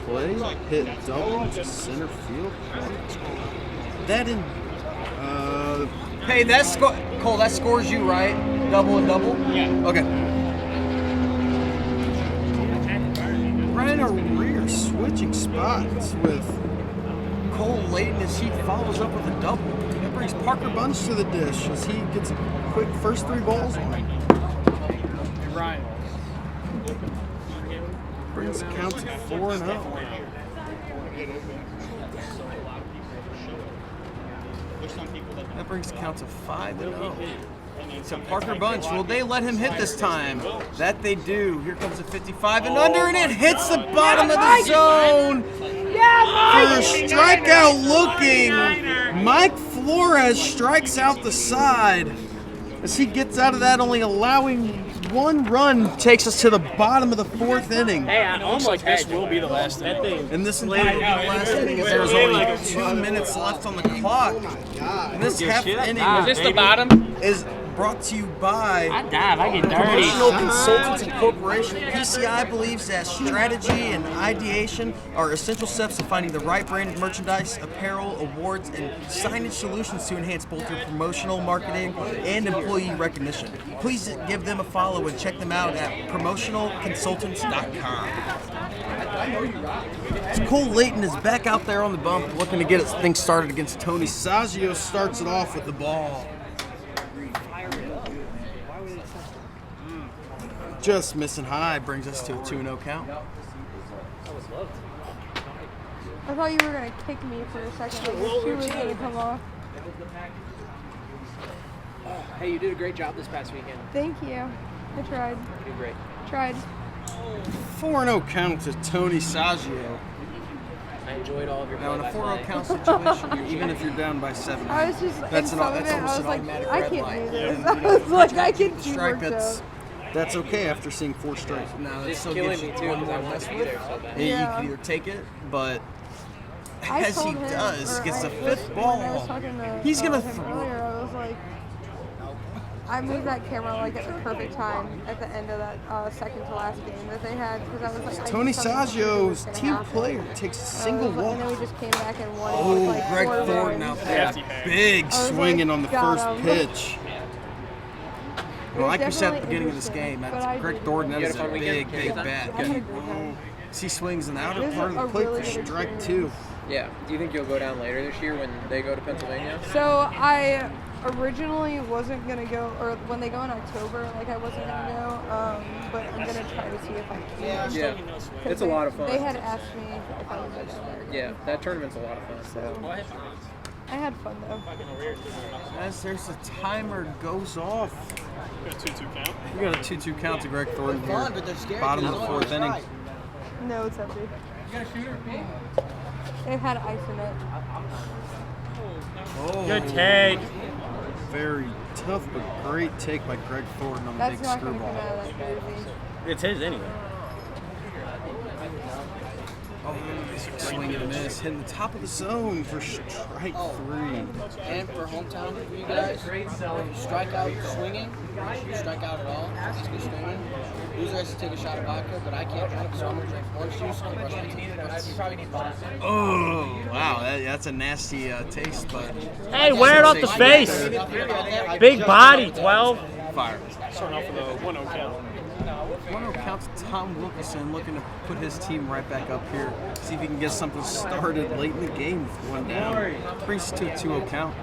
play, hit double to center field. That in. Hey, Cole, that scores you, right? Double and double? Yeah. Okay. Ryan O'Rear switching spots with Cole Layton as he follows up with a double. That brings Parker Bunch to the dish as he gets a quick first 3 balls on. Hey, Ryan. Brings the count to 4-0. That brings the count to 5-0. So Parker Bunch, will they let him hit this time? That they do. Here comes a 55 and under, and it hits the bottom of the zone. For a strikeout looking, Mike Flores strikes out the side. As he gets out of that, only allowing 1 run, takes us to the bottom of the 4th inning. Hey, I almost like this will be the last inning. And this will be the last inning as there's only 2 minutes left on the clock. And this half inning Is this the bottom? is brought to you by I get dirty. Promotional Consultants Incorporation. PCI believes that strategy and ideation are essential steps to finding the right brand of merchandise, apparel, awards, and signage solutions to enhance both your promotional marketing and employee recognition. Please give them a follow and check them out at promotionalconsultants.com. Cole Layton is back out there on the bump looking to get things started against Tony Saggio. Starts it off with the ball. Just missing high brings us to a 2-0 count. I thought you were going to kick me for a second. Like your shoe was going to come off. Hey, you did a great job this past weekend. Thank you. I tried. You did great. Tried. 4-0 count to Tony Saggio. I enjoyed all of your Now in a play-by-play. 4-0 count situation, even if you're down by 7, I was just that's in some of it, I almost was an like, automatic I red can't light. do this. I was like, I can do Strike, work that's okay after seeing 4 strikes. Now that It's still killing gives me you too one because I more want mess to be with. there so bad. And you Yeah. can either take it, but I as he told him, does, or gets the I- 5th when I was ball. talking to, He's gonna him throw. earlier, I was like, I moved that camera like at the perfect time at the end of that second to last game that they had because I was like, I Tony knew something Saggio's was gonna team happen. player takes a And I single was like- And then walk. we just came back and won. It Oh, with like Greg 4 Thornton runs. out there. Big I was swinging like, on the got first him. pitch. It Well, was like we said at the definitely beginning of this interesting, game, but that's I Greg did- Thornton. That You is had a a fun weekend? big, Yeah, big I bat. I had a good time. As he swings in the outer It was part of the a plate really for good strike experience. 2. Yeah. Do you think you'll go down later this year when they go to Pennsylvania? So I originally wasn't gonna go, or when they go in October, like I wasn't gonna go, but I'm gonna try to see if I can. Yeah. It's a lot of fun. They had asked me if I was gonna go there. Yeah, that tournament's a lot of fun. So I had fun though. As there's a timer goes off. Got a 2-2 count. We got a 2-2 count to Greg Thornton here. Fun, but they're scary Bottom of the because 4th inning. No, it's empty. It had ice in it. Oh, Good take. very tough but great take by Greg Thornton on the That's big not gonna come screwball. out of that jersey. It's his anyway. Oh, swing and a miss, hitting the top of the zone for strike 3. And for hometown for you guys, you strike out swinging, you strike out at all, just go swinging. Loser has to take a shot of vodka, but I can't drink, so I'm going to drink orange juice and brush my teeth. You probably need vodka. Oh, wow, that's a nasty taste, but... Hey, wear it off the face. Big body, 12. Fire. Starting off with a 1-0 count. 1-0 count to Tom Wilkerson, looking to put his team right back up here. See if he can get something started late in the game with 1 down. Brings us to a 2-0 count.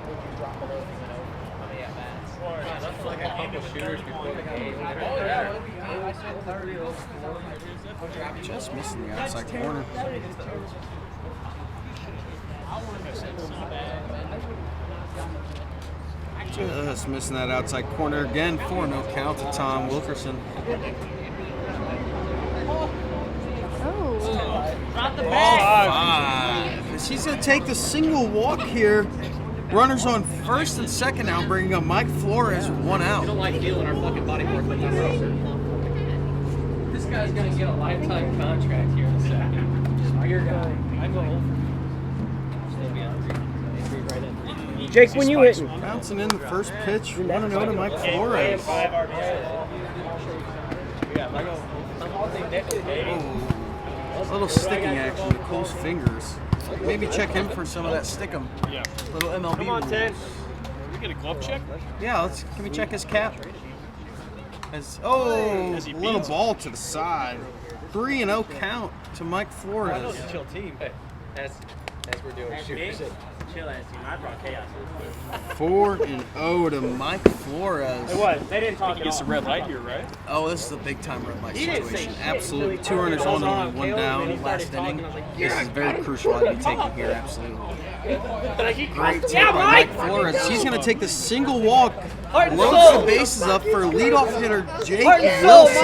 Just missing the outside corner. Just missing that outside corner again. 4-0 count to Tom Wilkerson. Oh. Five. She's going to take the single walk here. Runners on first and second now, bringing up Mike Flores with 1 out. We don't like feeling our fucking body parts like that. This guy's gonna get a lifetime contract here in a second. Your guy. I go over. Jake, when you hit Bouncing in the first pitch, 1-0 to Mike Flores. A little sticking action with Cole's fingers. Maybe check him for some of that stickum. Yeah. Little MLB Come on, rules. Ted. We get a glove check? Yeah, can we check his cap? Oh, As he little beats ball to the side. 3-0 count to Mike I know Flores. it's a chill team, but as we're doing shooters. Chill ass team. I brought chaos. 4-0 to Mike Flores. It was. They didn't talk He at gets all. the red light here, right? Oh, this is a big time red light He didn't say situation. shit Absolutely. until 2 he runners started on, calling only one Caleb, and he down, started last talking. inning. I was like, This is very crucial to be taken here, absolutely. Like, he Great crossed- take by Mike Flores. He's going to take the single walk, loads the bases up for leadoff hitter Jake Wilson.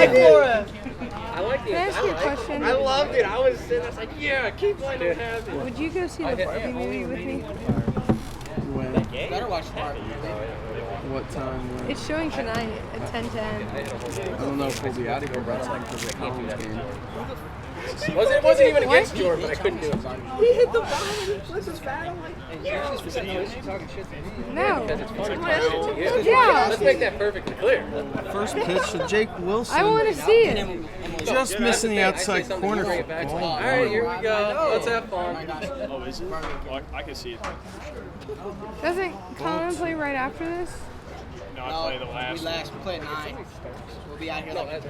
I like the. Can I ask you a question? I loved it. I was sitting. I was like, yeah, keep letting them have it. Would you go see the Barbie movie with me? When? Better watch Barbie. What time? It's showing tonight at 10:10. I don't know if we'll be out of here, but it's like the Collins game. It wasn't even against Jordan, but I couldn't do it. He hit the ball. What's his battle? She's talking shit to me. No. Because it's funny. Yeah. Let's make that perfectly clear. First pitch to Jake Wilson. I want to see it. Just missing the outside corner. Bring it back. All right, here we go. Let's have fun. Oh, is it? Well, I can see it. Doesn't Colin play right after this? No, I play the last. We play at 9. We'll be out here like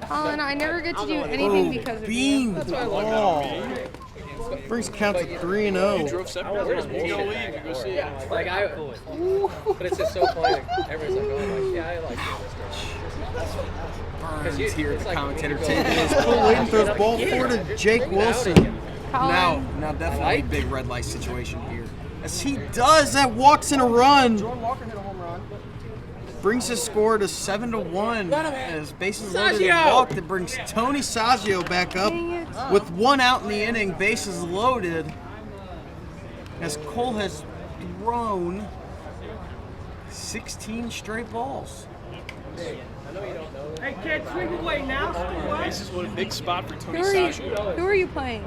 Colin, I never get to do anything because of you. Beam ball. Brings count to 3-0. You drove 7 hours. You go leave and go see it. Like but it's just so funny. Like, everyone's like, oh, like, yeah, I like Burns here at the like- commentator table. It's Cole Layton throws ball 4 to Jake Wilson. Now definitely big red light situation here. As he does, that walks in a run. Brings his score to 7-1. As bases loaded and walked, it brings Tony Saggio back up with 1 out in the inning, bases loaded. As Cole has thrown 16 straight balls. Hey, kid, swing away now. This is what a big spot for Tony Who Saggio. are you playing?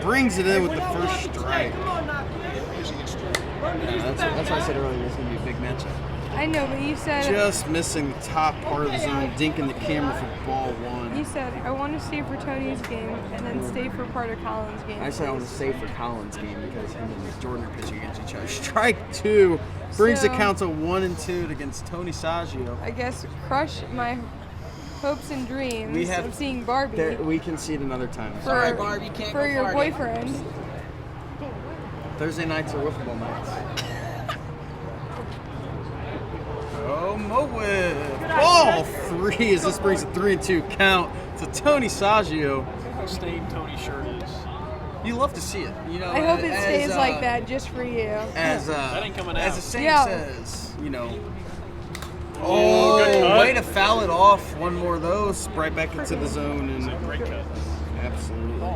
Brings it in with the first strike. That's why I said earlier it's going to be a big matchup. I know, but you said Just missing the top part of the zone, dinking the camera for ball 1. you said I want to stay for Tony's game and then stay for part of Colin's game. I said I want to save for Collins' game because him and Jordan are pitching against each other. Strike 2 brings the count to 1-2 against Tony Saggio. I guess crush my hopes and dreams of seeing Barbie We can see it another time. for, Barbie, can't for go your party. boyfriend. Thursday nights are Wiffle Ball nights. Oh, Mo WIFF. Ball 3 as this brings a 3-2 count to Tony Saggio. How stained Tony's shirt is. You love to see it. You know, I hope it stays like that just for you. As That ain't coming as out. the saying Yeah. says, you know. good Oh, cut. way to foul it off. One more of those, right back into the zone, It's a and great cut. absolutely.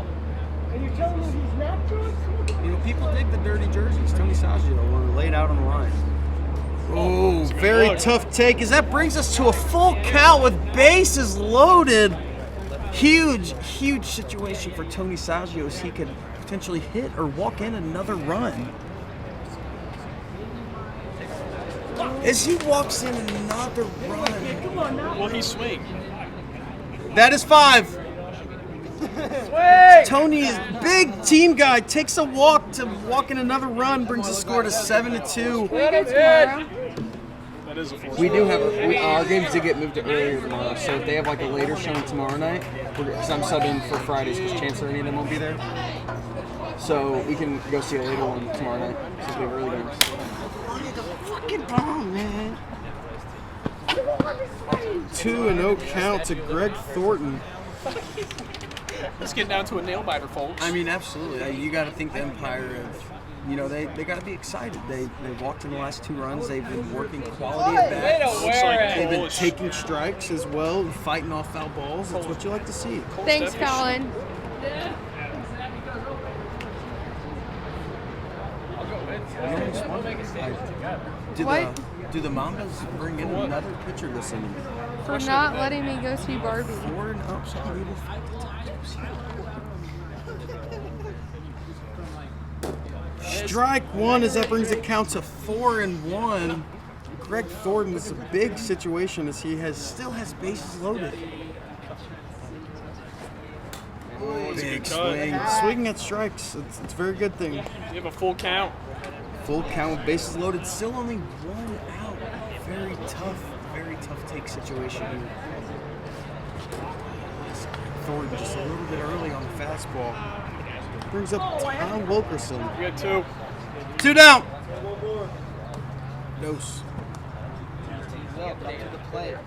And you're telling me he's not drunk? You know, people dig the dirty jerseys. Tony Saggio were laid out on the line. Oh, very tough take as that brings us to a full count with bases loaded. Huge, huge situation for Tony Saggio as he could potentially hit or walk in another run. As he walks in another run. Will he swing? That is 5. Tony is big team guy, takes a walk to walk in another run, brings the score to 7-2. Can we go tomorrow? That is a force. We do have our games did get moved to earlier tomorrow, so if they have like a later showing tomorrow night, because I'm subbing for Fridays because Chancellor and them won't be there, so we can go see a later one tomorrow night since we have early games. Fucking bomb, man. 2-0 count to Greg Thornton. Let's get down to a nail biter, folks. I mean, absolutely. You got to think the Empire of, you know, they got to be excited. They walked in the last 2 runs. They've been working quality at bats. They've been taking strikes as well and fighting off foul balls. That's what you like to see. Thanks, Colin. Do the Mambas bring in another pitcher this inning? For not letting me go see Barbie. 4-0. We will fight the Strike 1 as that brings the count to 4-1. Greg Thornton, this is a big situation as he still has bases loaded. Big swing. Swinging at strikes. It's a very good thing. You have a full count. Full count, bases loaded, still only 1 out. Very tough take situation here. Thornton just a little bit early on the fastball. Brings up Tom Wilkerson. We got 2. 2 down. Dose. Up to the plate.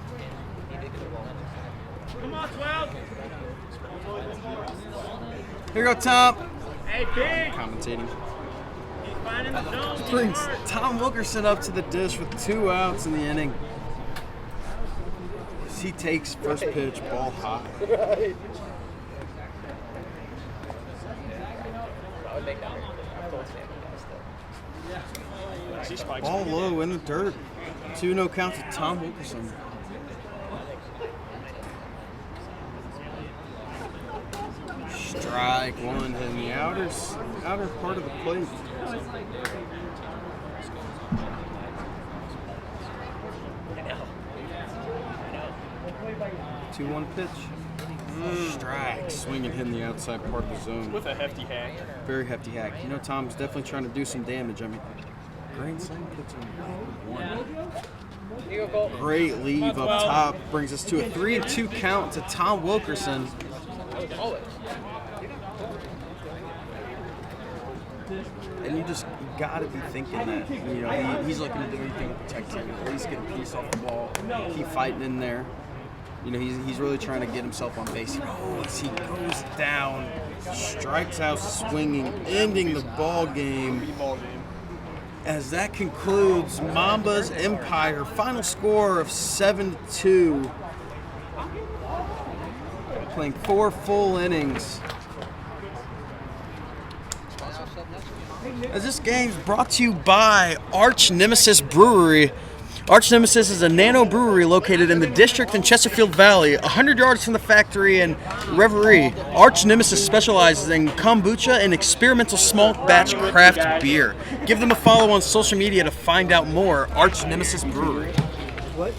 Come on, 12. Here you go, Tom. Hey, big. Commentating. He's finding the zone. Brings Tom Wilkerson up to the dish with 2 outs in the inning. He takes first pitch, ball high. Ball low in the dirt. 2-0 count to Tom Wilkerson. Strike 1 in the outer part of the plate. 2-1 pitch. Strike. Swinging, hitting the outside part of the zone. With a hefty hack. Very hefty hack. You know, Tom's definitely trying to do some damage. I mean, grand slam puts him 1. Great leave up top. Brings us to a 3-2 count to Tom Wilkerson. And you got to be thinking that, you know, he's looking to do anything to protect him. At least get a piece off the ball. Keep fighting in there. You know, he's really trying to get himself on base. Oh, as he goes down, strikes out swinging, ending the ball game. As that concludes Mambas Empire, final score of 7-2. Playing 4 full innings. As this game is brought to you by Arch Nemesis Brewery. Arch Nemesis is a nano brewery located in the district in Chesterfield Valley, 100 yards from the factory in Reverie. Arch Nemesis specializes in kombucha and experimental small batch craft beer. Give them a follow on social media to find out more. Arch Nemesis Brewery. What?